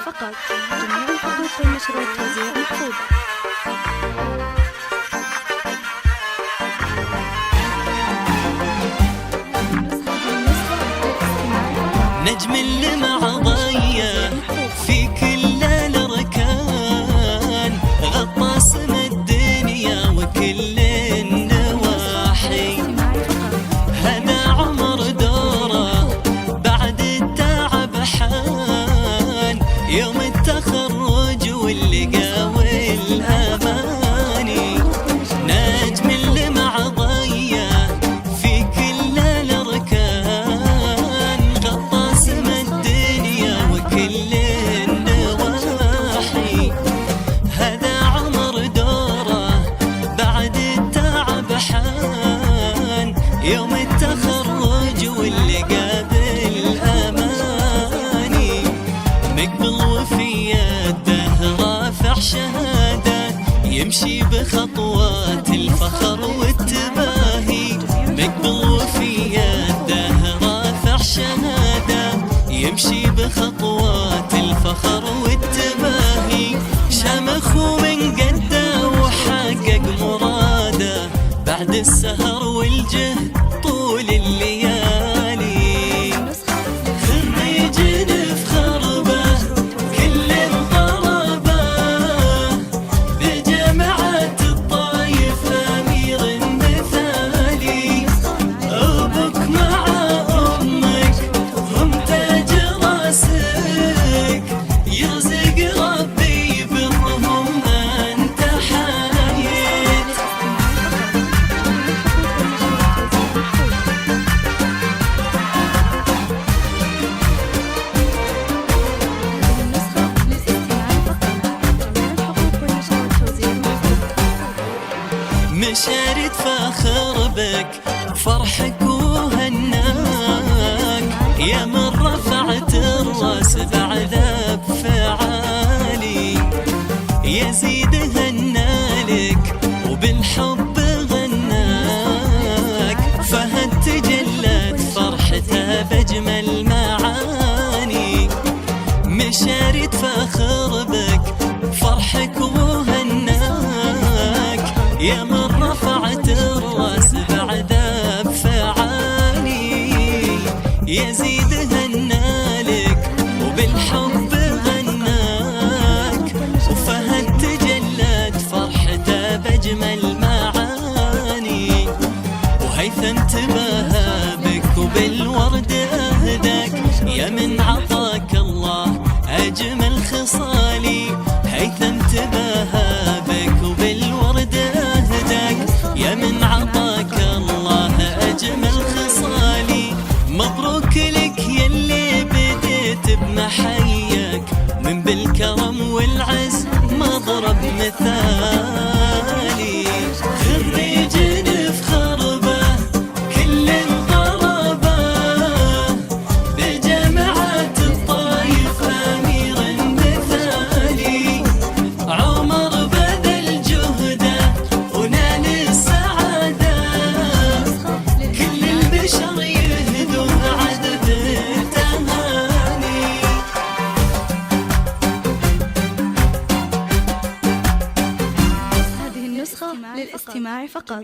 فقط. جميع الحقوق والنشر والتوزيع محفوظة. نجم اللمع ضيّة في كل الأركان، غطى سما الدنيا وكل النواحي. هذا عمر دوره بعد التعب حان، يوم التخرج واللقا والأماني. نجم اللمع ضيّة في كل الأركان، غطى سما الدنيا وكل النواحي. هذا عمر دوره بعد التعب حان، يوم التخرج واللقا بالأماني. مقبل وفي يده رافع شهادة، يمشي بخطوات الفخر والتباهي. مقبل وفي يده رافع شهادة، يمشي بخطوات الفخر والتباهي. شمخ ومن قده وحقق مراده، بعد السهر والجهد طول الليالي. خريج نفخر به كل الطلبة، بجامعة الطايف أمير مثالي. أبوك مع أمك هم تاج راسك، يرزق ربي برهم أنت حايد. مشارد فاخر بك فرحك وهناك، يا من رفعت الراس بعذاب فعالي. يزيد هنالك وبالحب غناك، فهد تجلت فرحته بأجمل معاني. مشارد فاخر بك فرحك وهناك، يا من رفعت الراس بعذاب فعالي. يزيد هنالك وبالحب غناك، وفهد تجلت فرحته بأجمل معاني. وهيثم تباهى بك وبالورد أهداك، يا من عطاك الله أجمل خصالي. هيثم تباهى بك وبالورد أهداك، يا من عطاك الله أجمل خصالي. مبروك لك يلي بديت بمحياك، من بالكرم والعز مضرب مثالي. خريج نفخر به كل الطلبة، بجامعة الطايف أمير مثالي. عمر بذل جهده ونال السعادة، كل البشر يهدوه عذب التهاني. هذه النسخة للاستماع فقط.